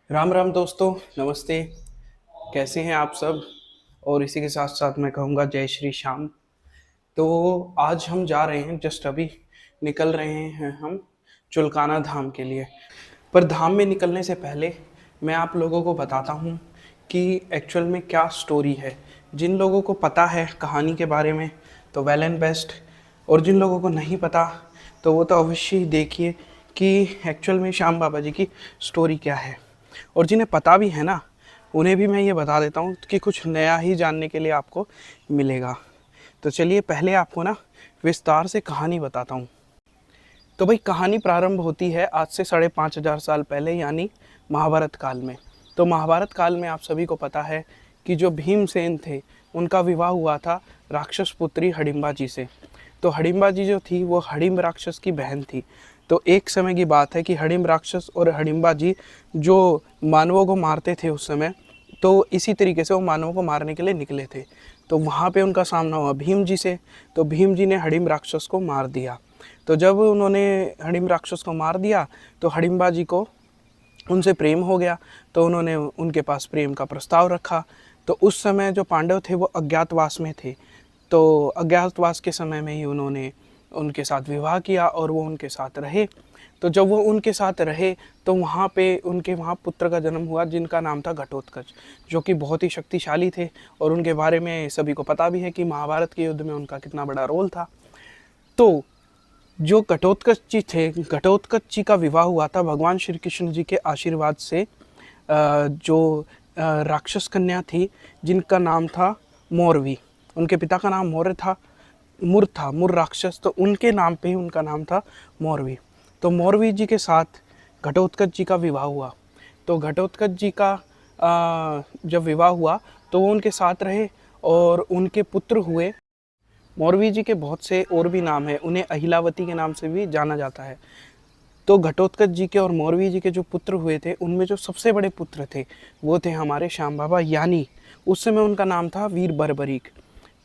राम राम दोस्तों, नमस्ते। कैसे हैं आप सब? और इसी के साथ साथ मैं कहूँगा जय श्री श्याम। तो आज हम जा रहे हैं, जस्ट अभी निकल रहे हैं हम चुलकाना धाम के लिए। पर धाम में निकलने से पहले मैं आप लोगों को बताता हूँ कि एक्चुअल में क्या स्टोरी है। जिन लोगों को पता है कहानी के बारे में तो वेल एंड बेस्ट, और जिन लोगों को नहीं पता तो वो तो अवश्य ही देखिए कि एक्चुअल में श्याम बाबा जी की स्टोरी क्या है। और जिन्हें पता भी है ना, उन्हें भी मैं ये बता देता हूँ कि कुछ नया ही जानने के लिए आपको मिलेगा। तो चलिए पहले आपको ना विस्तार से कहानी बताता हूँ। तो भाई कहानी प्रारंभ होती है आज से 5,500 साल पहले, यानी महाभारत काल में। तो महाभारत काल में आप सभी को पता है कि जो भीमसेन थे उनका विवाह हुआ था राक्षस पुत्री हडिम्बा जी से। तो हडिम्बा जी जो थी वो हडिम्ब राक्षस की बहन थी। तो एक समय की बात है कि हडिम्ब राक्षस और हडिम्बा जी जो मानवों को मारते थे उस समय, तो इसी तरीके से वो मानवों को मारने के लिए निकले थे। तो वहाँ पे उनका सामना हुआ भीम जी से। तो भीम जी ने हडिम्ब राक्षस को मार दिया। तो जब उन्होंने हडिम्ब राक्षस को मार दिया तो हडिम्बा जी को उनसे प्रेम हो गया। तो उन्होंने उनके पास प्रेम का प्रस्ताव रखा। तो उस समय जो पांडव थे वो अज्ञातवास में थे। तो अज्ञातवास के समय में ही उन्होंने उनके साथ विवाह किया और वो उनके साथ रहे। तो जब वो उनके साथ रहे तो वहाँ पे उनके वहाँ पुत्र का जन्म हुआ जिनका नाम था घटोत्कच, जो कि बहुत ही शक्तिशाली थे। और उनके बारे में सभी को पता भी है कि महाभारत के युद्ध में उनका कितना बड़ा रोल था। तो जो घटोत्कच जी थे, घटोत्कच जी का विवाह हुआ था भगवान श्री कृष्ण जी के आशीर्वाद से जो राक्षस कन्या थी जिनका नाम था मौरवी। उनके पिता का नाम मौर्य था, मुर राक्षस, तो उनके नाम पे ही उनका नाम था मौरवी। तो मौरवी जी के साथ घटोत्कच जी का विवाह हुआ। तो घटोत्कच जी का जब विवाह हुआ तो वो उनके साथ रहे और उनके पुत्र हुए। मौरवी जी के बहुत से और भी नाम हैं, उन्हें अहिलावती के नाम से भी जाना जाता है। तो घटोत्कच जी के और मौरवी जी के जो पुत्र हुए थे उनमें जो सबसे बड़े पुत्र थे वो थे हमारे श्याम बाबा, यानी उस समय उनका नाम था वीर बर्बरीक।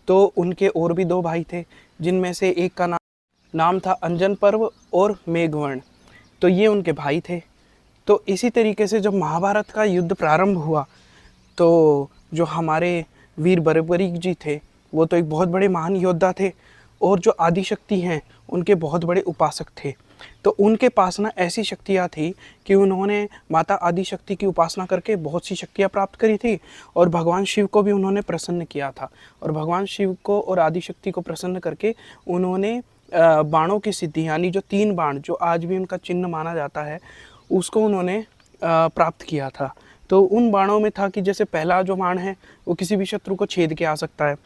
तो उनके और भी दो भाई थे जिनमें से एक का नाम था अंजन पर्व और मेघवर्ण। तो ये उनके भाई थे। तो इसी तरीके से जब महाभारत का युद्ध प्रारंभ हुआ तो जो हमारे वीर बर्बरीक जी थे वो तो एक बहुत बड़े महान योद्धा थे और जो आदिशक्ति हैं उनके बहुत बड़े उपासक थे। तो उनके पास ना ऐसी शक्तियाँ थी कि उन्होंने माता आदिशक्ति की उपासना करके बहुत सी शक्तियाँ प्राप्त करी थी और भगवान शिव को भी उन्होंने प्रसन्न किया था। और भगवान शिव को और आदिशक्ति को प्रसन्न करके उन्होंने बाणों की सिद्धि, यानी जो 3 बाण जो आज भी उनका चिन्ह माना जाता है, उसको उन्होंने प्राप्त किया था। तो उन बाणों में था कि जैसे पहला जो बाण है वो किसी भी शत्रु को छेद के आ सकता है।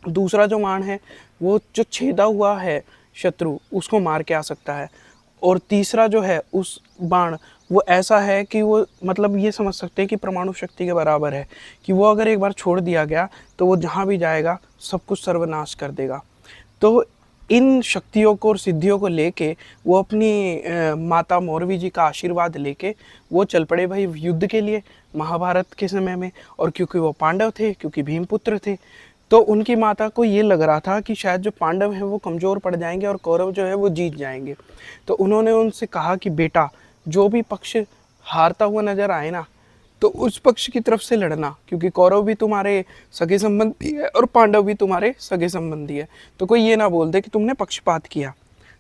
दूसरा जो बाण है वो जो छेदा हुआ है शत्रु उसको मार के आ सकता है। और तीसरा जो है उस बाण वो ऐसा है कि वो मतलब ये समझ सकते हैं कि परमाणु शक्ति के बराबर है, कि वो अगर एक बार छोड़ दिया गया तो वो जहाँ भी जाएगा सब कुछ सर्वनाश कर देगा। तो इन शक्तियों को और सिद्धियों को लेके वो अपनी माता मौरवी जी का आशीर्वाद लेके वो चल पड़े भाई युद्ध के लिए महाभारत के समय में। और क्योंकि वो पांडव थे, क्योंकि भीमपुत्र थे, तो उनकी माता को ये लग रहा था कि शायद जो पांडव हैं वो कमज़ोर पड़ जाएंगे और कौरव जो है वो जीत जाएंगे। तो उन्होंने उनसे कहा कि बेटा, जो भी पक्ष हारता हुआ नज़र आए ना तो उस पक्ष की तरफ से लड़ना, क्योंकि कौरव भी तुम्हारे सगे संबंधी है और पांडव भी तुम्हारे सगे संबंधी है। तो कोई ये ना बोल दे कि तुमने पक्षपात किया।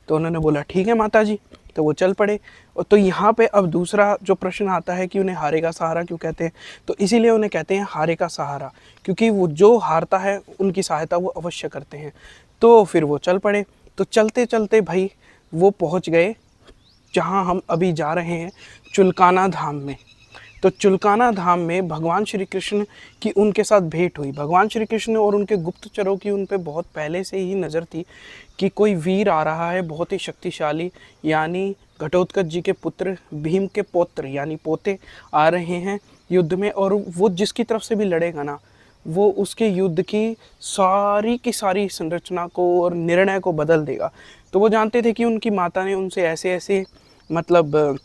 तो उन्होंने बोला ठीक है माता जी। तो वो चल पड़े। और तो यहाँ पे अब दूसरा जो प्रश्न आता है कि उन्हें हारे का सहारा क्यों कहते हैं, तो इसीलिए उन्हें कहते हैं हारे का सहारा, क्योंकि वो जो हारता है उनकी सहायता वो अवश्य करते हैं। तो फिर वो चल पड़े। तो चलते चलते भाई वो पहुँच गए जहाँ हम अभी जा रहे हैं, चुलकाना धाम में। तो चुलकाना धाम में भगवान श्री कृष्ण की उनके साथ भेंट हुई। भगवान श्री कृष्ण और उनके गुप्तचरों की उन पे बहुत पहले से ही नज़र थी कि कोई वीर आ रहा है बहुत ही शक्तिशाली, यानी घटोत्कच जी के पुत्र भीम के पौत्र यानी पोते आ रहे हैं युद्ध में। और वो जिसकी तरफ से भी लड़ेगा ना वो उसके युद्ध की सारी संरचना को और निर्णय को बदल देगा। तो वो जानते थे कि उनकी माता ने उनसे ऐसे ऐसे मतलब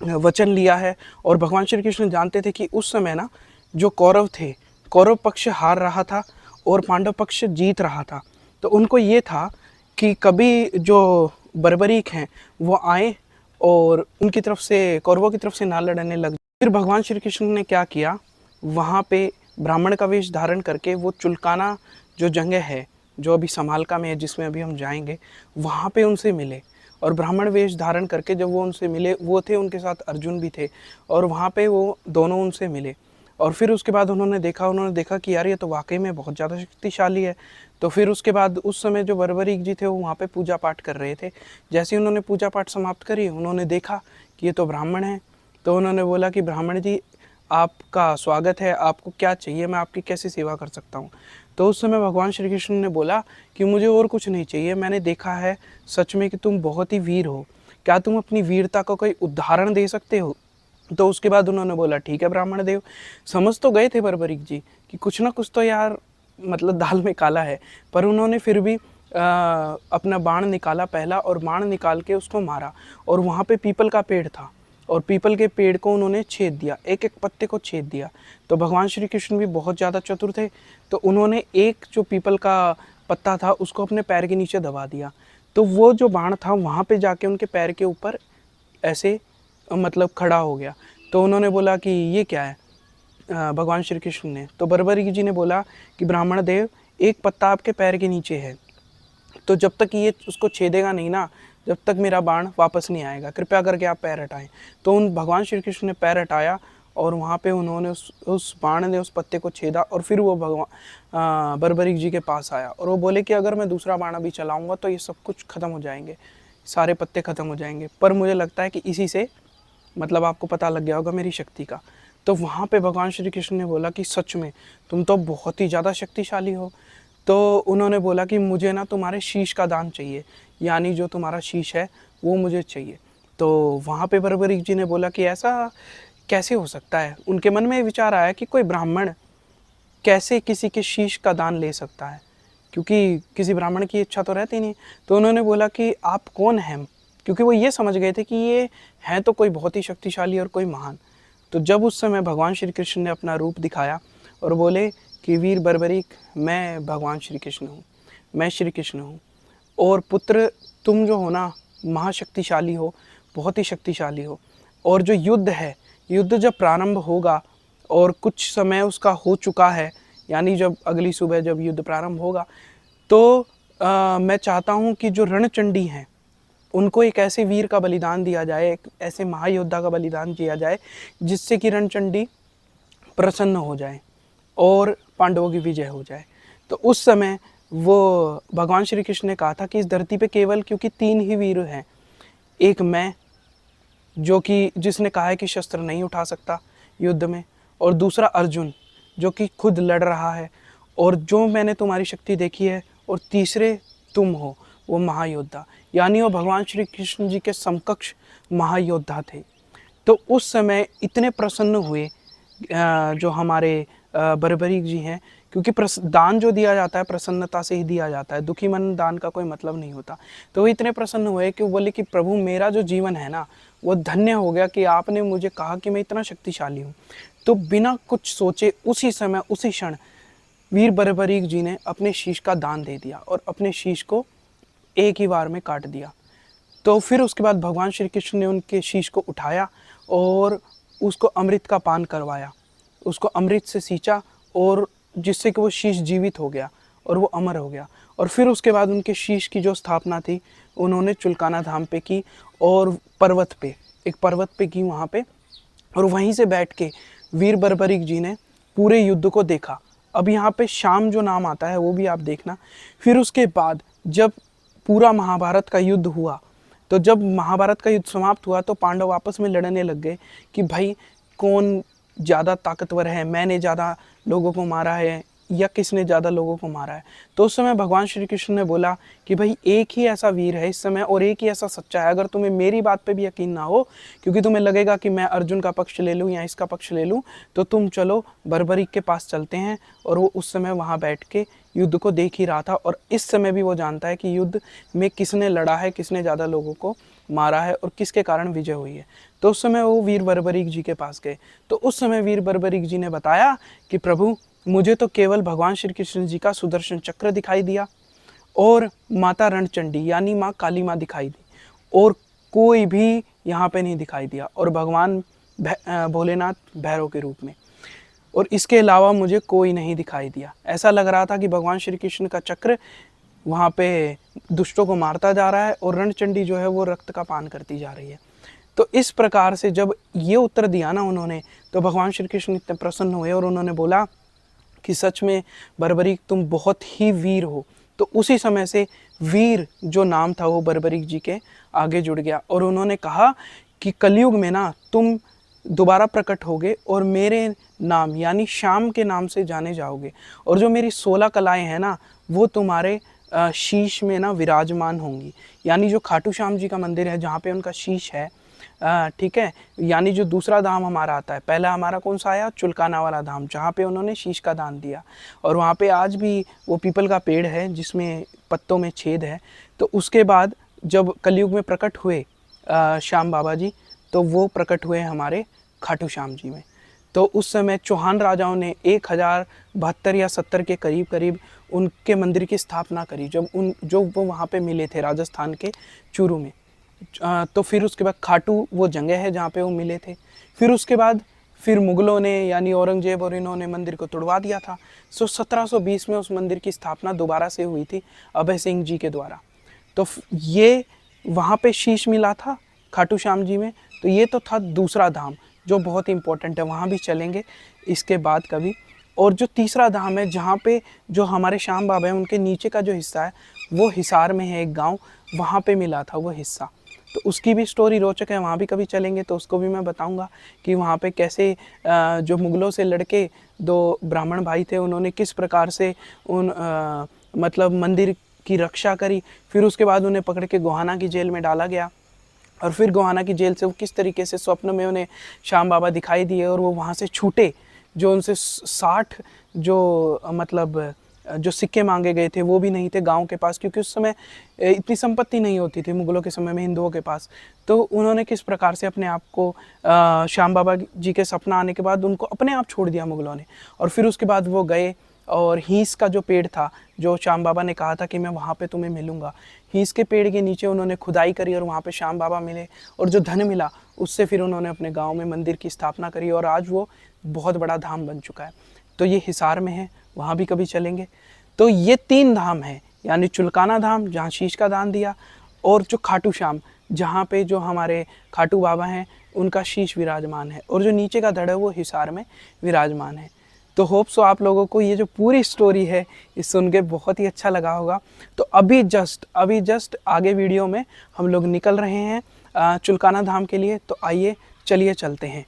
वचन लिया है। और भगवान श्री कृष्ण जानते थे कि उस समय ना जो कौरव थे, कौरव पक्ष हार रहा था और पांडव पक्ष जीत रहा था। तो उनको ये था कि कभी जो बर्बरीक हैं वो आए और उनकी तरफ से, कौरवों की तरफ से ना लड़ने लग फिर भगवान श्री कृष्ण ने क्या किया, वहाँ पे ब्राह्मण का वेश धारण करके वो चुलकाना जो जगह है जो अभी समालका में है, जिसमें अभी हम जाएंगे, वहाँ पे उनसे मिले। और ब्राह्मण वेश धारण करके जब वो उनसे मिले, वो थे, उनके साथ अर्जुन भी थे, और वहाँ पे वो दोनों उनसे मिले। और फिर उसके बाद उन्होंने देखा कि यार ये तो वाकई में बहुत ज़्यादा शक्तिशाली है। तो फिर उसके बाद उस समय जो बर्बरीक जी थे वो वहाँ पे पूजा पाठ कर रहे थे। जैसे ही उन्होंने पूजा पाठ समाप्त करी, उन्होंने देखा कि ये तो ब्राह्मण हैं। तो उन्होंने बोला कि ब्राह्मण जी, आपका स्वागत है, आपको क्या चाहिए, मैं आपकी कैसे सेवा कर सकता हूँ। तो उस समय भगवान श्री कृष्ण ने बोला कि मुझे और कुछ नहीं चाहिए, मैंने देखा है सच में कि तुम बहुत ही वीर हो, क्या तुम अपनी वीरता का कोई उदाहरण दे सकते हो। तो उसके बाद उन्होंने बोला ठीक है ब्राह्मण देव। समझ तो गए थे बर्बरीक जी कि कुछ ना कुछ तो यार मतलब दाल में काला है, पर उन्होंने फिर भी अपना बाण निकाला पहला, और बाण निकाल के उसको मारा। और वहाँ पे पीपल का पेड़ था, और पीपल के पेड़ को उन्होंने छेद दिया, एक एक पत्ते को छेद दिया। तो भगवान श्री कृष्ण भी बहुत ज़्यादा चतुर थे, तो उन्होंने एक जो पीपल का पत्ता था उसको अपने पैर के नीचे दबा दिया। तो वो जो बाण था वहाँ पे जाके उनके पैर के ऊपर ऐसे मतलब खड़ा हो गया। तो उन्होंने बोला कि ये क्या है, भगवान श्री कृष्ण ने। तो बर्बरीक जी ने बोला कि ब्राह्मण देव, एक पत्ता आपके पैर के नीचे है, तो जब तक ये उसको छेदेगा नहीं ना, जब तक मेरा बाण वापस नहीं आएगा, कृपया करके आप पैर हटाएं। तो उन भगवान श्री कृष्ण ने पैर हटाया, और वहाँ पे उन्होंने उस बाण ने उस पत्ते को छेदा, और फिर वो भगवान बर्बरीक जी के पास आया, और वो बोले कि अगर मैं दूसरा बाण अभी चलाऊँगा तो ये सब कुछ ख़त्म हो जाएंगे, सारे पत्ते ख़त्म हो जाएंगे, पर मुझे लगता है कि इसी से मतलब आपको पता लग गया होगा मेरी शक्ति का। तो वहाँ पे भगवान श्री कृष्ण ने बोला कि सच में तुम तो बहुत ही ज़्यादा शक्तिशाली हो। तो उन्होंने बोला कि मुझे ना तुम्हारे शीश का दान चाहिए, यानी जो तुम्हारा शीश है वो मुझे चाहिए। तो वहाँ पे बर्बरीक जी ने बोला कि ऐसा कैसे हो सकता है। उनके मन में विचार आया कि कोई ब्राह्मण कैसे किसी के शीश का दान ले सकता है, क्योंकि किसी ब्राह्मण की इच्छा तो रहती नहीं। तो उन्होंने बोला कि आप कौन हैं, क्योंकि वो ये समझ गए थे कि ये हैं तो कोई बहुत ही शक्तिशाली और कोई महान। तो जब उस समय भगवान श्री कृष्ण ने अपना रूप दिखाया और बोले कि वीर बर्बरीक, मैं भगवान श्री कृष्ण हूँ, मैं श्री कृष्ण हूँ, और पुत्र तुम जो हो ना महाशक्तिशाली हो, बहुत ही शक्तिशाली हो, और जो युद्ध है, युद्ध जब प्रारंभ होगा और कुछ समय उसका हो चुका है, यानी जब अगली सुबह जब युद्ध प्रारंभ होगा, तो मैं चाहता हूँ कि जो रणचंडी हैं उनको एक ऐसे वीर का बलिदान दिया जाए, एक ऐसे महायोद्धा का बलिदान दिया जाए जिससे कि रणचंडी प्रसन्न हो जाए और पांडवों की विजय हो जाए। तो उस समय वो भगवान श्री कृष्ण ने कहा था कि इस धरती पे केवल क्योंकि 3 ही वीर हैं, एक मैं जो कि जिसने कहा है कि शस्त्र नहीं उठा सकता युद्ध में, और दूसरा अर्जुन जो कि खुद लड़ रहा है और जो मैंने तुम्हारी शक्ति देखी है, और तीसरे तुम हो वो महायोद्धा, यानी वो भगवान श्री कृष्ण जी के समकक्ष महायोद्धा थे। तो उस समय इतने प्रसन्न हुए जो हमारे बर्बरीक जी हैं, क्योंकि दान जो दिया जाता है प्रसन्नता से ही दिया जाता है, दुखी मन दान का कोई मतलब नहीं होता। तो वो इतने प्रसन्न हुए कि वो बोले कि प्रभु मेरा जो जीवन है ना वो धन्य हो गया कि आपने मुझे कहा कि मैं इतना शक्तिशाली हूँ। तो बिना कुछ सोचे उसी समय उसी क्षण वीर बर्बरीक जी ने अपने शीश का दान दे दिया और अपने शीश को एक ही बार में काट दिया। तो फिर उसके बाद भगवान श्री कृष्ण ने उनके शीश को उठाया और उसको अमृत का पान करवाया, उसको अमृत से सींचा, और जिससे कि वो शीश जीवित हो गया और वो अमर हो गया। और फिर उसके बाद उनके शीश की जो स्थापना थी उन्होंने चुलकाना धाम पे की, और पर्वत पे, एक पर्वत पे की वहाँ पे, और वहीं से बैठ के वीर बर्बरीक जी ने पूरे युद्ध को देखा। अब यहाँ पे शाम जो नाम आता है वो भी आप देखना। फिर उसके बाद जब पूरा महाभारत का युद्ध हुआ, तो जब महाभारत का युद्ध समाप्त हुआ तो पांडव आपस में लड़ने लग गए कि भाई कौन ज़्यादा ताकतवर है, मैंने ज़्यादा लोगों को मारा है या किसने ज़्यादा लोगों को मारा है। तो उस समय भगवान श्री कृष्ण ने बोला कि भाई एक ही ऐसा वीर है इस समय और एक ही ऐसा सच्चा है, अगर तुम्हें मेरी बात पे भी यकीन ना हो, क्योंकि तुम्हें लगेगा कि मैं अर्जुन का पक्ष ले लूँ या इसका पक्ष ले लूँ, तो तुम चलो बर्बरीक के पास चलते हैं। और वो उस समय वहाँ बैठ के युद्ध को देख ही रहा था, और इस समय भी वो जानता है कि युद्ध में किसने लड़ा है, किसने ज़्यादा लोगों को मारा है और किसके कारण विजय हुई है। तो उस समय वो वीर बर्बरीक जी के पास गए। तो उस समय वीर बर्बरीक जी ने बताया कि प्रभु मुझे तो केवल भगवान श्री कृष्ण जी का सुदर्शन चक्र दिखाई दिया और माता रणचंडी यानी माँ काली माँ दिखाई दी, और कोई भी यहाँ पे नहीं दिखाई दिया। और भगवान भोलेनाथ भैरव के रूप में, और इसके अलावा मुझे कोई नहीं दिखाई दिया। ऐसा लग रहा था कि भगवान श्री कृष्ण का चक्र वहाँ पे दुष्टों को मारता जा रहा है और रणचंडी जो है वो रक्त का पान करती जा रही है। तो इस प्रकार से जब ये उत्तर दिया ना उन्होंने, तो भगवान श्री कृष्ण इतने प्रसन्न हुए और उन्होंने बोला कि सच में बर्बरीक तुम बहुत ही वीर हो। तो उसी समय से वीर जो नाम था वो बर्बरीक जी के आगे जुड़ गया, और उन्होंने कहा कि कलयुग में ना तुम दोबारा प्रकट होगे और मेरे नाम यानी श्याम के नाम से जाने जाओगे, और जो मेरी 16 कलाएं हैं ना वो तुम्हारे शीश में ना विराजमान होंगी। यानी जो खाटू श्याम जी का मंदिर है जहाँ पे उनका शीश है, ठीक है, यानी जो दूसरा धाम हमारा आता है, पहला हमारा कौन सा आया, चुलकाना वाला धाम, जहाँ पे उन्होंने शीश का दान दिया, और वहाँ पे आज भी वो पीपल का पेड़ है जिसमें पत्तों में छेद है। तो उसके बाद जब कलयुग में प्रकट हुए श्याम बाबा जी, तो वो प्रकट हुए हमारे खाटू श्याम जी में। तो उस समय चौहान राजाओं ने 1072 या 70 के करीब करीब उनके मंदिर की स्थापना करी, जब वो वहाँ पे मिले थे राजस्थान के चूरू में। तो फिर उसके बाद खाटू वो जगह है जहाँ पे वो मिले थे। फिर उसके बाद फिर मुगलों ने यानी औरंगजेब और इन्होंने मंदिर को तुड़वा दिया था। 1720 में उस मंदिर की स्थापना दोबारा से हुई थी अभय सिंह जी के द्वारा। तो ये वहाँ पे शीश मिला था खाटू श्याम जी में। तो ये तो था दूसरा धाम जो बहुत इंपॉर्टेंट है, वहाँ भी चलेंगे इसके बाद कभी। और जो तीसरा धाम है जहाँ पे जो हमारे श्याम बाबा हैं उनके नीचे का जो हिस्सा है वो हिसार में है एक गांव, वहाँ पे मिला था वो हिस्सा। तो उसकी भी स्टोरी रोचक है, वहाँ भी कभी चलेंगे तो उसको भी मैं बताऊंगा कि वहाँ पे कैसे जो मुगलों से लड़के 2 ब्राह्मण भाई थे उन्होंने किस प्रकार से मतलब मंदिर की रक्षा करी। फिर उसके बाद उन्हें पकड़ के गोहाना की जेल में डाला गया, और फिर गोहाना की जेल से वो किस तरीके से स्वप्न में उन्हें श्याम बाबा दिखाई दिए और वो वहाँ से छूटे। जो उनसे 60 जो मतलब जो सिक्के मांगे गए थे वो भी नहीं थे गांव के पास, क्योंकि उस समय इतनी संपत्ति नहीं होती थी मुगलों के समय में हिंदुओं के पास। तो उन्होंने किस प्रकार से अपने आप को श्याम बाबा जी के सपना आने के बाद उनको अपने आप छोड़ दिया मुगलों ने। और फिर उसके बाद वो गए और हीस का जो पेड़ था, जो श्याम बाबा ने कहा था कि मैं वहाँ पे तुम्हें मिलूंगा, हीस के पेड़ के नीचे उन्होंने खुदाई करी और वहाँ पे श्याम बाबा मिले, और जो धन मिला उससे फिर उन्होंने अपने गाँव में मंदिर की स्थापना करी, और आज वो बहुत बड़ा धाम बन चुका है। तो ये हिसार में है, वहाँ भी कभी चलेंगे। तो ये 3 धाम है, यानी चुलकाना धाम जहाँ शीश का दान दिया, और जो खाटू श्याम जहाँ पे जो हमारे खाटू बाबा हैं उनका शीश विराजमान है, और जो नीचे का धड़ है वो हिसार में विराजमान है। तो होप सो आप लोगों को ये जो पूरी स्टोरी है ये सुन के बहुत ही अच्छा लगा होगा। तो अभी जस्ट आगे वीडियो में हम लोग निकल रहे हैं चुलकाना धाम के लिए। तो आइए चलिए चलते हैं।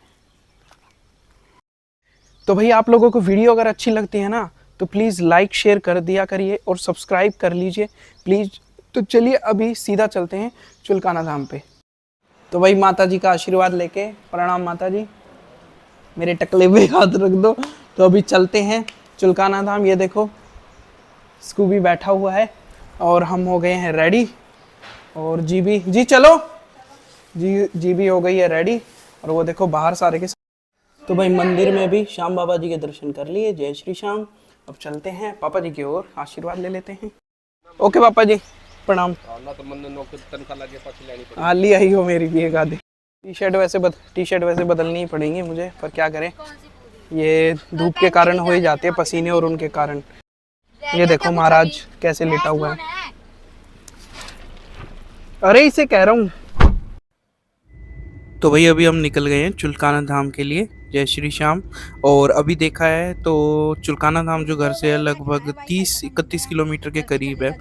तो भाई आप लोगों को वीडियो अगर अच्छी लगती है ना तो प्लीज़ लाइक शेयर कर दिया करिए और सब्सक्राइब कर लीजिए प्लीज़। तो चलिए अभी सीधा चलते हैं चुलकाना धाम पे। तो भाई माता जी का आशीर्वाद लेके, प्रणाम माता जी, मेरे टकले पे हाथ रख दो। तो अभी चलते हैं चुलकाना धाम। ये देखो स्कूबी बैठा हुआ है और हम हो गए हैं रेडी, और जी चलो, जी भी हो गई है रेडी, और वो देखो बाहर सारे के। तो भाई मंदिर में भी श्याम बाबा जी के दर्शन कर लिए, जय श्री श्याम। अब चलते हैं पापा जी की ओर, आशीर्वाद ले लेते हैं। ओके पापा जी प्रणाम। हाँ लिया ही हो मेरी भी एक आधी टी शर्ट वैसे बदलनी ही पड़ेंगी मुझे, पर क्या करें, ये धूप के कारण हो ही जाते हैं पसीने और उनके कारण। ये देखो महाराज कैसे लेटा हुआ है, अरे इसे कह रहा हूँ। तो भाई अभी हम निकल गए हैं चुलकाना धाम के लिए, जय श्री श्याम। और अभी देखा है तो चुलकाना धाम जो घर से है लगभग 30-31 किलोमीटर के करीब है,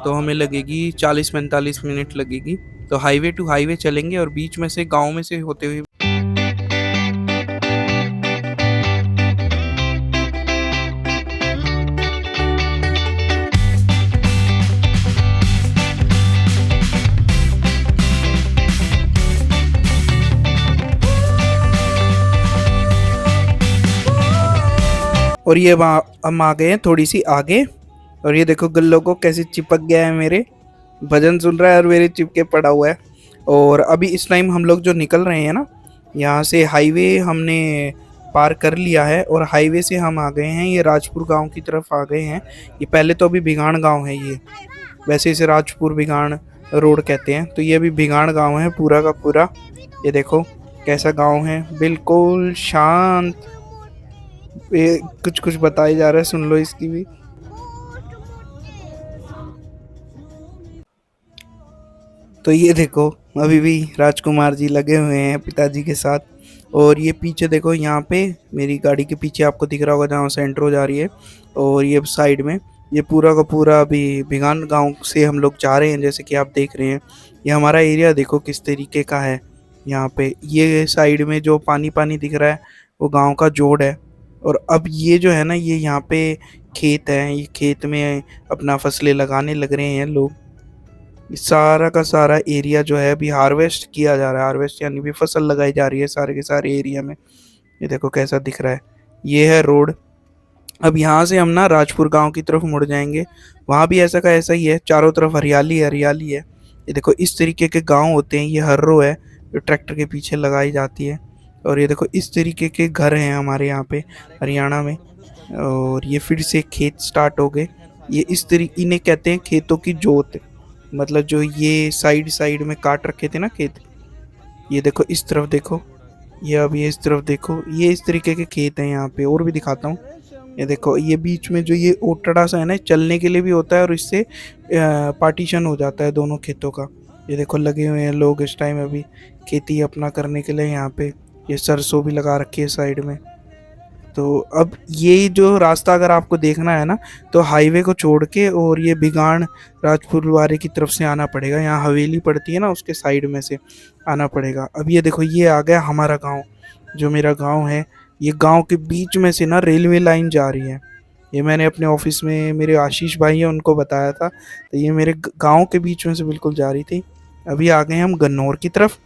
तो हमें लगेगी 40-45 मिनट लगेगी। तो हाईवे टू हाईवे चलेंगे और बीच में से गांव में से होते हुए। और ये वहाँ हम आ गए हैं थोड़ी सी आगे, और ये देखो गल्लों को कैसे चिपक गया है, मेरे भजन सुन रहा है और मेरे चिपके पड़ा हुआ है। और अभी इस टाइम हम लोग जो निकल रहे हैं ना, यहाँ से हाईवे हमने पार कर लिया है, और हाईवे से हम आ गए हैं ये राजपुर गांव की तरफ आ गए हैं। ये पहले तो अभी भिगाण गांव है, ये वैसे इसे राजपुर भिगाण रोड कहते हैं। तो ये अभी भिगाण गांव है पूरा का पूरा, ये देखो कैसा गांव है, बिल्कुल शांत। ये कुछ कुछ बताया जा रहा है, सुन लो इसकी भी। तो ये देखो, अभी भी राजकुमार जी लगे हुए हैं पिताजी के साथ। और ये पीछे देखो, यहाँ पे मेरी गाड़ी के पीछे आपको दिख रहा होगा जहाँ से एंट्रो जा रही है। और ये साइड में ये पूरा का पूरा अभी भिगान गांव से हम लोग जा रहे हैं, जैसे कि आप देख रहे हैं। ये हमारा एरिया देखो किस तरीके का है। यहाँ पे ये साइड में जो पानी पानी दिख रहा है वो गांव का जोड़ है। और अब ये जो है ना, ये यहाँ पे खेत है, ये खेत में अपना फसलें लगाने लग रहे हैं लोग। सारा का सारा एरिया जो है अभी हार्वेस्ट किया जा रहा है। हार्वेस्ट यानी भी फसल लगाई जा रही है सारे के सारे एरिया में। ये देखो कैसा दिख रहा है। ये है रोड। अब यहाँ से हम ना राजपुर गांव की तरफ मुड़ जाएंगे। वहाँ भी ऐसा का ऐसा ही है, चारों तरफ हरियाली हरियाली है। ये देखो इस तरीके के गांव होते हैं। ये हर्रो है जो ट्रैक्टर के पीछे लगाई जाती है। और ये देखो इस तरीके के घर हैं हमारे यहाँ पे हरियाणा में। और ये फिर से खेत स्टार्ट हो गए। ये इस तरीके, इन्हें कहते हैं खेतों की जोत। मतलब जो ये साइड साइड में काट रखे थे ना खेत, ये देखो इस तरफ देखो, ये अब ये इस तरफ देखो, ये इस तरीके के खेत हैं यहाँ पे। और भी दिखाता हूँ। ये देखो ये बीच में जो ये ओटड़ा सा है ना, चलने के लिए भी होता है और इससे पार्टीशन हो जाता है दोनों खेतों का। ये देखो लगे हुए हैं लोग इस टाइम अभी खेती अपना करने के लिए यहाँ पे। ये सरसों भी लगा रखी है साइड में। तो अब ये जो रास्ता अगर आपको देखना है ना, तो हाईवे को छोड़ के और ये बिगाड़ राजपुर वारे की तरफ से आना पड़ेगा। यहाँ हवेली पड़ती है ना, उसके साइड में से आना पड़ेगा। अब ये देखो ये आ गया हमारा गांव। जो मेरा गांव है, ये गांव के बीच में से ना रेलवे लाइन जा रही है। ये मैंने अपने ऑफिस में मेरे आशीष भाई हैं उनको बताया था। तो ये मेरे गांव के बीच में से बिल्कुल जा रही थी। अभी आ गए हम गन्नौर की तरफ।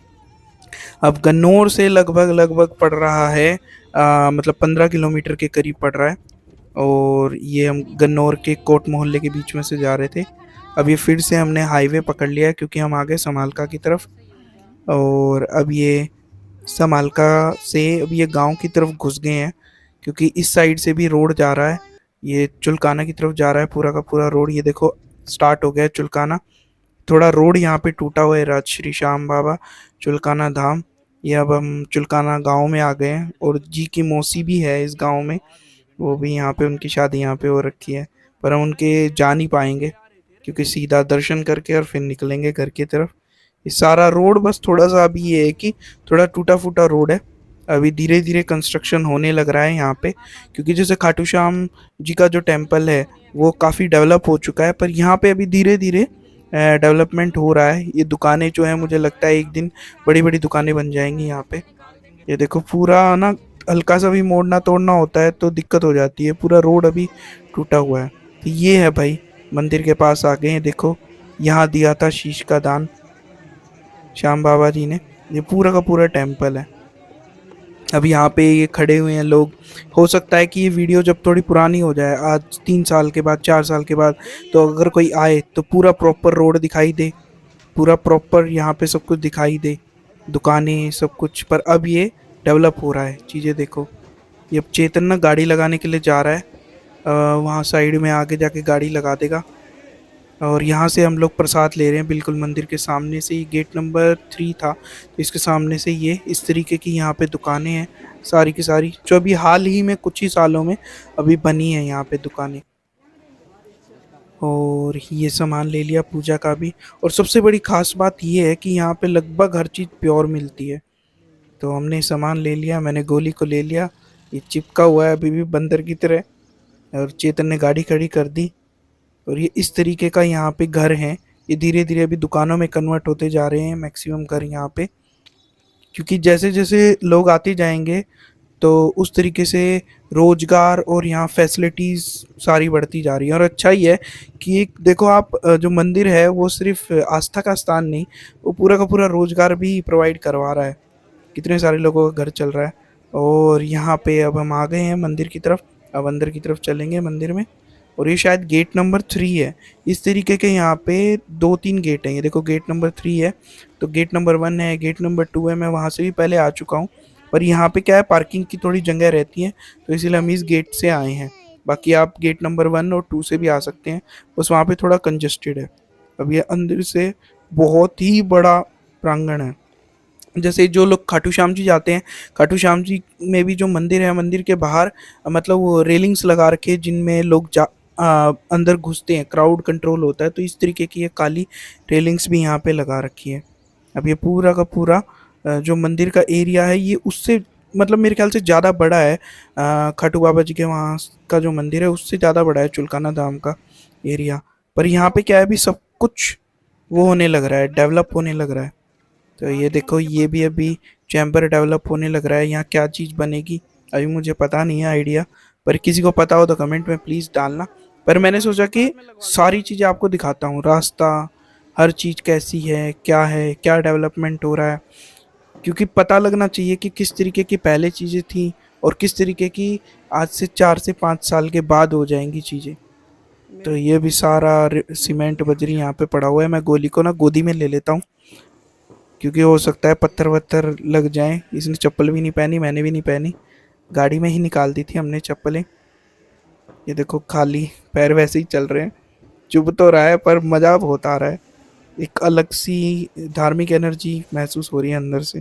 अब गन्नौर से लगभग लगभग पड़ रहा है मतलब 15 किलोमीटर के करीब पड़ रहा है। और ये हम गन्नौर के कोट मोहल्ले के बीच में से जा रहे थे। अब ये फिर से हमने हाईवे पकड़ लिया है क्योंकि हम आ गए समालका की तरफ। और अब ये समालका से अब ये गांव की तरफ घुस गए हैं, क्योंकि इस साइड से भी रोड जा रहा है। ये चुलकाना की तरफ जा रहा है पूरा का पूरा रोड। ये देखो स्टार्ट हो गया है चुलकाना। थोड़ा रोड यहाँ पे टूटा हुआ है, राज श्री श्याम बाबा चुलकाना धाम। ये अब हम चुलकाना गांव में आ गए हैं। और जी की मौसी भी है इस गांव में, वो भी यहाँ पे, उनकी शादी यहाँ पे हो रखी है। पर हम उनके जा नहीं पाएंगे क्योंकि सीधा दर्शन करके और फिर निकलेंगे घर की तरफ। ये सारा रोड बस थोड़ा सा अभी ये है कि थोड़ा टूटा फूटा रोड है। अभी धीरे धीरे कंस्ट्रक्शन होने लग रहा है यहाँ पे, क्योंकि जैसे खाटू श्याम जी का जो टेम्पल है वो काफ़ी डेवलप हो चुका है, पर यहाँ पे अभी धीरे धीरे डेवलपमेंट हो रहा है। ये दुकानें जो है, मुझे लगता है एक दिन बड़ी बड़ी दुकानें बन जाएंगी यहाँ पे। ये देखो पूरा ना, हल्का सा भी मोड़ना तोड़ना होता है तो दिक्कत हो जाती है। पूरा रोड अभी टूटा हुआ है। तो ये है भाई, मंदिर के पास आ गए हैं। देखो यहाँ दिया था शीश का दान श्याम बाबा जी ने। ये पूरा का पूरा टेम्पल है। अब यहाँ पे ये खड़े हुए हैं लोग। हो सकता है कि ये वीडियो जब थोड़ी पुरानी हो जाए, आज 3 साल के बाद 4 साल के बाद, तो अगर कोई आए तो पूरा प्रॉपर रोड दिखाई दे, पूरा प्रॉपर यहाँ पे सब कुछ दिखाई दे, दुकानें सब कुछ। पर अब ये डेवलप हो रहा है चीज़ें। देखो ये अब चेतन ना गाड़ी लगाने के लिए जा रहा है, वहाँ साइड में आगे जाके गाड़ी लगा देगा। और यहाँ से हम लोग प्रसाद ले रहे हैं बिल्कुल मंदिर के सामने से ही। गेट नंबर 3 था तो इसके सामने से ये इस तरीके की यहाँ पे दुकानें हैं सारी की सारी, जो अभी हाल ही में कुछ ही सालों में अभी बनी है यहाँ पे दुकानें। और ये सामान ले लिया पूजा का भी। और सबसे बड़ी खास बात ये है कि यहाँ पे लगभग हर चीज़ प्योर मिलती है। तो हमने सामान ले लिया, मैंने गोली को ले लिया। ये चिपका हुआ है अभी भी बंदर की तरह। और चेतन ने गाड़ी खड़ी कर दी। और ये इस तरीके का यहाँ पे घर है। ये धीरे धीरे अभी दुकानों में कन्वर्ट होते जा रहे हैं मैक्सिमम घर यहाँ पे, क्योंकि जैसे जैसे लोग आते जाएंगे तो उस तरीके से रोजगार और यहाँ फैसिलिटीज़ सारी बढ़ती जा रही है। और अच्छा ही है कि एक देखो आप, जो मंदिर है वो सिर्फ आस्था का स्थान नहीं, वो पूरा का पूरा रोजगार भी प्रोवाइड करवा रहा है। कितने सारे लोगों का घर चल रहा है। और यहाँ पे अब हम आ गए हैं मंदिर की तरफ। अब अंदर की तरफ चलेंगे मंदिर में। और ये शायद गेट नंबर 3 है। इस तरीके के यहाँ पे 2-3 गेट हैं। ये देखो गेट नंबर 3 है, तो गेट नंबर 1 है, गेट नंबर 2 है। मैं वहाँ से भी पहले आ चुका हूँ, पर यहाँ पे क्या है, पार्किंग की थोड़ी जगह रहती है, तो इसीलिए हम इस गेट से आए हैं। बाकी आप गेट नंबर 1 और 2 से भी आ सकते हैं, बस वहाँ पे थोड़ा कंजेस्टेड है। अब ये अंदर से बहुत ही बड़ा प्रांगण है। जैसे जो लोग खाटू श्याम जी जाते हैं, खाटू श्याम जी में भी जो मंदिर है, मंदिर के बाहर मतलब वो रेलिंग्स लगा रखे हैं जिनमें लोग अंदर घुसते हैं, क्राउड कंट्रोल होता है। तो इस तरीके की ये काली रेलिंग्स भी यहाँ पे लगा रखी है। अब ये पूरा का पूरा जो मंदिर का एरिया है ये उससे मतलब मेरे ख्याल से ज़्यादा बड़ा है। खाटू बाबा जी के वहाँ का जो मंदिर है उससे ज़्यादा बड़ा है चुलकाना धाम का एरिया। पर यहाँ पे क्या है, अभी सब कुछ वो होने लग रहा है, डेवलप होने लग रहा है। तो ये देखो, ये भी अभी चैम्बर डेवलप होने लग रहा है। यहाँ क्या चीज़ बनेगी अभी मुझे पता नहीं है आइडिया, पर किसी को पता हो तो कमेंट में प्लीज़ डालना। पर मैंने सोचा कि सारी चीज़ें आपको दिखाता हूँ, रास्ता, हर चीज़ कैसी है, क्या डेवलपमेंट हो रहा है, क्योंकि पता लगना चाहिए कि किस तरीके की पहले चीज़ें थी और किस तरीके की आज से 4 से 5 साल के बाद हो जाएंगी चीज़ें। तो ये भी सारा सीमेंट बजरी यहाँ पे पड़ा हुआ है। मैं गोली को ना गोदी में ले लेता हूँ, क्योंकि हो सकता है पत्थर वत्थर लग जाएं। इसने चप्पल भी नहीं पहनी, मैंने भी नहीं पहनी, गाड़ी में ही निकाल दी थी हमने चप्पलें। ये देखो खाली पैर वैसे ही चल रहे हैं, चुभ तो रहा है पर मज़ा बहुत आ रहा है। एक अलग सी धार्मिक एनर्जी महसूस हो रही है अंदर से।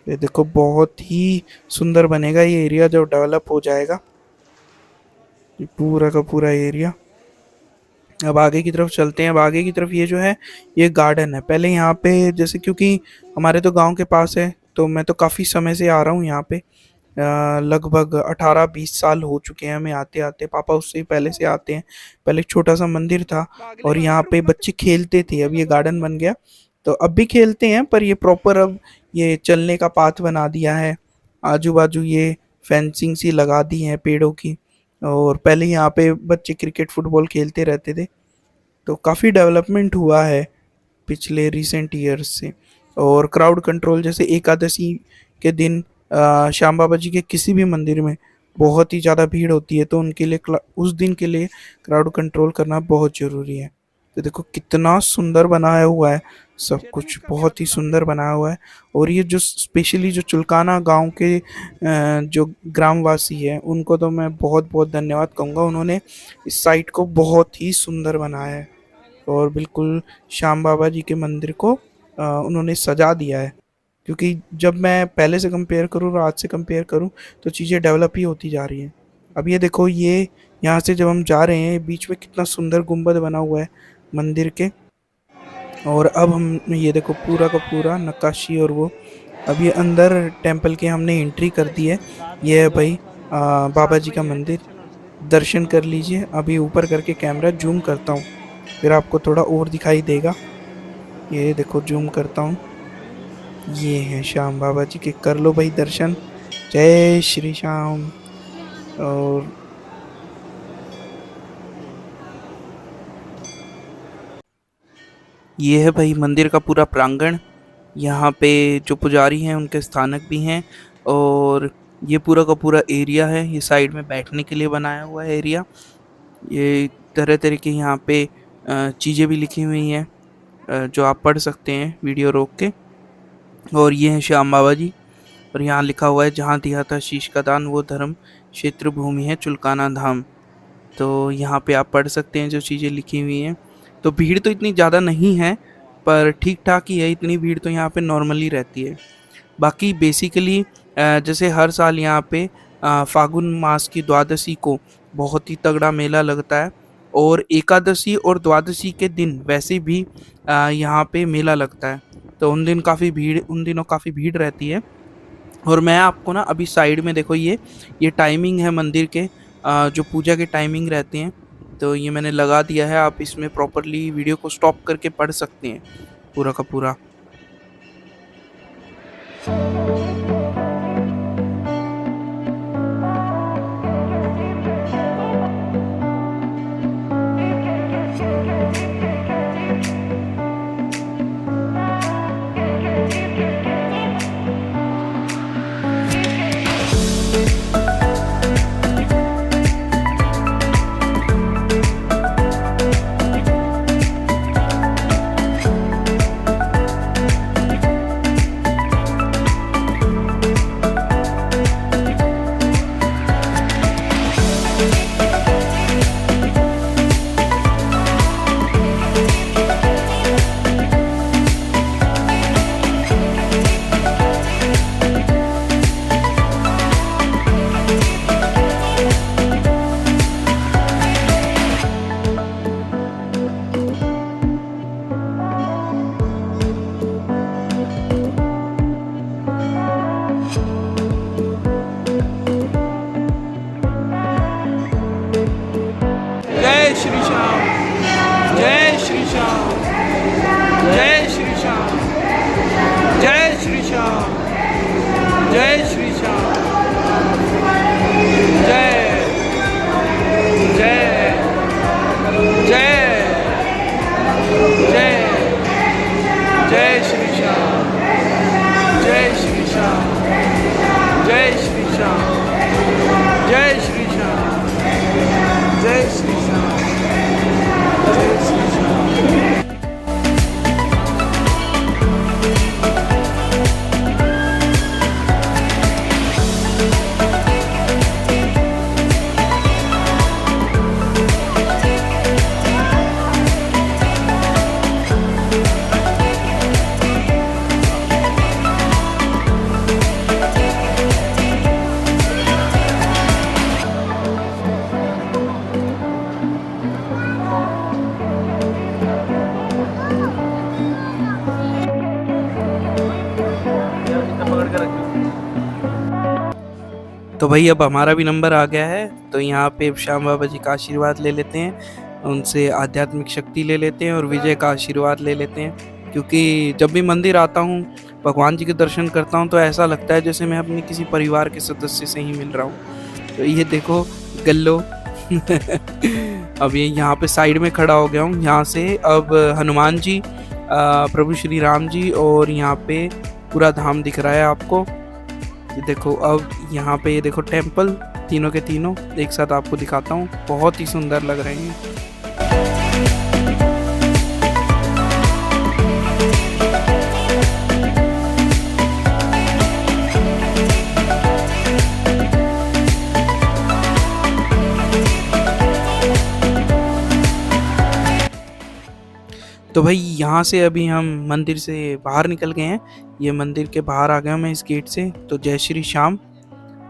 ये देखो बहुत ही सुंदर बनेगा ये एरिया जब डेवलप हो जाएगा, ये पूरा का पूरा एरिया। अब आगे की तरफ चलते हैं। अब आगे की तरफ ये जो है ये गार्डन है। पहले यहाँ पे जैसे, क्योंकि हमारे तो गांव के पास है तो मैं तो काफ़ी समय से आ रहा हूँ यहाँ पे। लगभग 18-20 साल हो चुके हैं हमें आते आते, पापा उससे ही पहले से आते हैं। पहले एक छोटा सा मंदिर था और यहाँ पे बच्चे खेलते थे, अब ये गार्डन बन गया तो अब भी खेलते हैं, पर ये प्रॉपर अब ये चलने का पाथ बना दिया है। आजू बाजू ये फेंसिंग सी लगा दी है पेड़ों की। और पहले यहाँ पे बच्चे क्रिकेट फुटबॉल खेलते रहते थे। तो काफ़ी डेवलपमेंट हुआ है पिछले रिसेंट ईयर्स से। और क्राउड कंट्रोल, जैसे एकादशी के दिन श्याम बाबा जी के किसी भी मंदिर में बहुत ही ज़्यादा भीड़ होती है, तो उनके लिए उस दिन के लिए क्राउड कंट्रोल करना बहुत ज़रूरी है। तो देखो कितना सुंदर बनाया हुआ है, सब कुछ बहुत ही सुंदर बनाया हुआ है। और ये जो स्पेशली जो चुलकाना गांव के जो ग्रामवासी हैं उनको तो मैं बहुत बहुत धन्यवाद कहूँगा, उन्होंने इस साइट को बहुत ही सुंदर बनाया है। और बिल्कुल श्याम बाबा जी के मंदिर को उन्होंने सजा दिया है। क्योंकि जब मैं पहले से कंपेयर करूँ और आज से कंपेयर करूँ तो चीज़ें डेवलप ही होती जा रही हैं। अब ये देखो, ये यहाँ से जब हम जा रहे हैं बीच में कितना सुंदर गुंबद बना हुआ है मंदिर के। और अब हम ये देखो पूरा का पूरा नक्काशी और वो, अब ये अंदर टेंपल के हमने एंट्री कर दी है। ये है भाई बाबा जी का मंदिर, दर्शन कर लीजिए। अभी ऊपर करके कैमरा जूम करता हूँ, फिर आपको थोड़ा और दिखाई देगा। ये देखो जूम करता हूँ, ये है श्याम बाबा जी के, कर लो भाई दर्शन। जय श्री श्याम। और ये है भाई मंदिर का पूरा प्रांगण। यहाँ पे जो पुजारी हैं उनके स्थानक भी हैं। और ये पूरा का पूरा एरिया है, ये साइड में बैठने के लिए बनाया हुआ है एरिया। ये तरह तरह की यहाँ पे चीज़ें भी लिखी हुई हैं जो आप पढ़ सकते हैं वीडियो रोक के। और ये है श्याम बाबा जी, और यहाँ लिखा हुआ है जहाँ दिया था शीश का दान वो धर्म क्षेत्र भूमि है चुलकाना धाम। तो यहाँ पे आप पढ़ सकते हैं जो चीज़ें लिखी हुई हैं। तो भीड़ तो इतनी ज़्यादा नहीं है, पर ठीक ठाक ही है, इतनी भीड़ तो यहाँ पे नॉर्मली रहती है। बाकी बेसिकली जैसे हर साल यहाँ पे फागुन मास की द्वादशी को बहुत ही तगड़ा मेला लगता है। और एकादशी और द्वादशी के दिन वैसे भी यहाँ पे मेला लगता है, तो उन दिनों काफ़ी भीड़ रहती है। और मैं आपको ना अभी साइड में देखो, ये टाइमिंग है मंदिर के, जो पूजा के टाइमिंग रहते हैं, तो ये मैंने लगा दिया है। आप इसमें प्रॉपरली वीडियो को स्टॉप करके पढ़ सकते हैं पूरा का पूरा। तो भाई अब हमारा भी नंबर आ गया है, तो यहाँ पे श्याम बाबा जी का आशीर्वाद ले लेते हैं, उनसे आध्यात्मिक शक्ति ले लेते हैं और विजय का आशीर्वाद ले लेते हैं। क्योंकि जब भी मंदिर आता हूँ, भगवान जी के दर्शन करता हूँ, तो ऐसा लगता है जैसे मैं अपने किसी परिवार के सदस्य से ही मिल रहा हूँ। तो ये देखो गल्लो अब ये यहाँ पे साइड में खड़ा हो गया हूँ। यहाँ से अब हनुमान जी, प्रभु श्री राम जी और यहाँ पे पूरा धाम दिख रहा है आपको। ये देखो अब यहाँ पे ये देखो टेम्पल, तीनों के तीनों एक साथ आपको दिखाता हूँ, बहुत ही सुंदर लग रहे हैं। तो भाई यहाँ से अभी हम मंदिर से बाहर निकल गए हैं, ये मंदिर के बाहर आ गया मैं इस गेट से। तो जय श्री श्याम।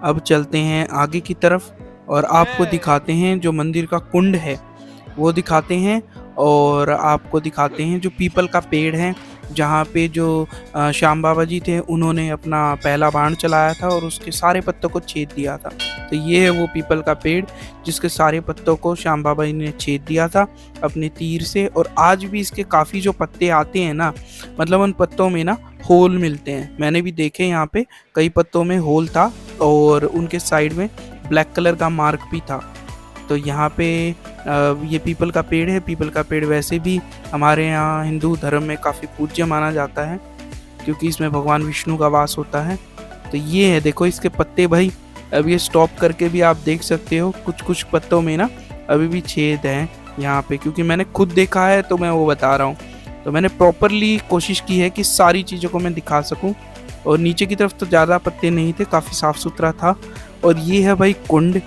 अब चलते हैं आगे की तरफ और आपको दिखाते हैं जो मंदिर का कुंड है वो दिखाते हैं, और आपको दिखाते हैं जो पीपल का पेड़ है जहाँ पे जो श्याम बाबा जी थे उन्होंने अपना पहला बाण चलाया था और उसके सारे पत्तों को छेद दिया था। तो ये है वो पीपल का पेड़ जिसके सारे पत्तों को श्याम बाबा जी ने छेद दिया था अपने तीर से। और आज भी इसके काफ़ी जो पत्ते आते हैं ना, मतलब उन पत्तों में ना होल मिलते हैं। मैंने भी देखे यहाँ पे कई पत्तों में होल था और उनके साइड में ब्लैक कलर का मार्क भी था। तो यहाँ पे ये पीपल का पेड़ है। पीपल का पेड़ वैसे भी हमारे यहाँ हिंदू धर्म में काफ़ी पूज्य माना जाता है क्योंकि इसमें भगवान विष्णु का वास होता है। तो ये है देखो इसके पत्ते भाई, अब ये स्टॉप करके भी आप देख सकते हो कुछ कुछ पत्तों में ना अभी भी छेद हैं यहाँ पे, क्योंकि मैंने खुद देखा है तो मैं वो बता रहा हूँ। तो मैंने प्रॉपरली कोशिश की है कि सारी चीज़ों को मैं दिखा सकूँ। और नीचे की तरफ तो ज़्यादा पत्ते नहीं थे, काफ़ी साफ़ सुथरा था। और ये है भाई कुंड,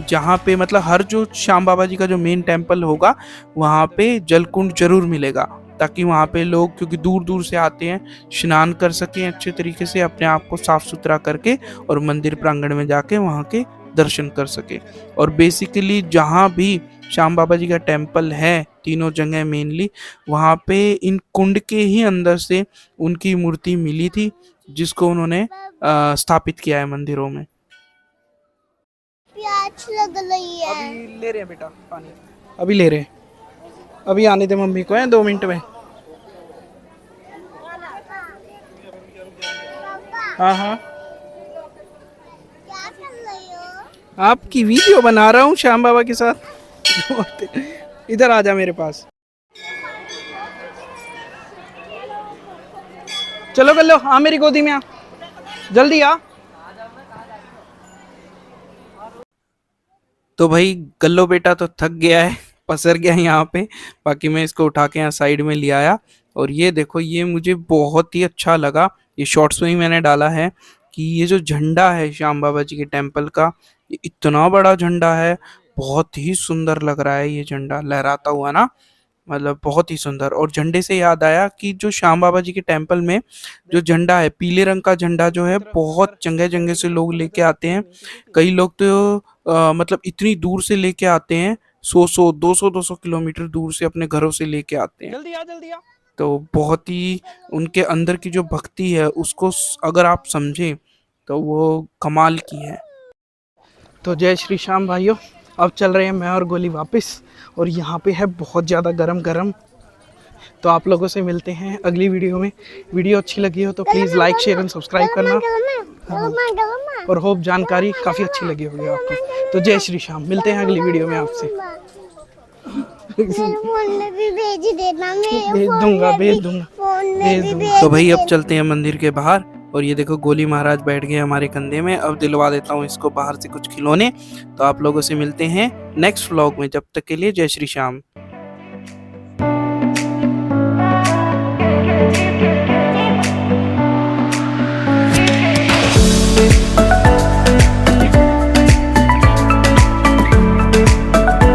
जहाँ पे मतलब हर जो श्याम बाबा जी का जो मेन टेम्पल होगा वहाँ पे जलकुंड जरूर मिलेगा, ताकि वहाँ पे लोग क्योंकि दूर दूर से आते हैं स्नान कर सकें अच्छे तरीके से, अपने आप को साफ सुथरा करके और मंदिर प्रांगण में जाके वहाँ के दर्शन कर सके। और बेसिकली जहाँ भी श्याम बाबा जी का टेम्पल है तीनों जगह मेनली, वहाँ पे इन कुंड के ही अंदर से उनकी मूर्ति मिली थी जिसको उन्होंने स्थापित किया है मंदिरों में। प्यास लग रही है। अभी ले रहे हैं बेटा पानी, अभी ले रहे हैं, अभी आने दे मम्मी को है 2 मिनट में। हाँ हाँ क्या कर रही हो? आपकी वीडियो बना रहा हूँ श्याम बाबा के साथ। इधर आ जा मेरे पास, चलो कर लो, हाँ मेरी गोदी में आ, जल्दी आ। तो भाई गल्लो बेटा तो थक गया है, पसर गया है यहाँ पे, बाकी मैं इसको उठा के यहाँ साइड में ले आया। और ये देखो ये मुझे बहुत ही अच्छा लगा, ये शॉर्ट्स में ही मैंने डाला है कि ये जो झंडा है श्याम बाबा जी के टेम्पल का, ये इतना बड़ा झंडा है, बहुत ही सुंदर लग रहा है ये झंडा लहराता हुआ ना, मतलब बहुत ही सुंदर। और झंडे से याद आया कि जो श्याम बाबा जी के टेम्पल में जो झंडा है, पीले रंग का झंडा जो है, बहुत जगह जगह से लोग लेके आते हैं। कई लोग तो मतलब इतनी दूर से लेके आते हैं, 200 किलोमीटर दूर से अपने घरों से लेके आते हैं। जल्दी आ। तो बहुत ही उनके अंदर की जो भक्ति है उसको अगर आप समझें तो वो कमाल की है। तो जय श्री श्याम भाइयों, अब चल रहे हैं मैं और गोली वापस, और यहाँ पे है बहुत ज़्यादा गरम। तो आप लोगों से मिलते हैं अगली वीडियो में। वीडियो अच्छी लगी हो तो please like share and subscribe करना, और होप जानकारी काफ़ी अच्छी लगी होगी आपको। तो जय श्री श्याम, मिलते हैं अगली वीडियो में आपसे। फोन में भी भेज देना, भेज दूंगा। तो भाई अब चलते हैं मंदिर के बाहर, और ये देखो गोली महाराज बैठ गए हमारे कंधे में। अब दिलवा देता हूँ इसको बाहर से कुछ खिलौने। तो आप लोगों से मिलते हैं नेक्स्ट व्लॉग में, जब तक के लिए जय श्री श्याम।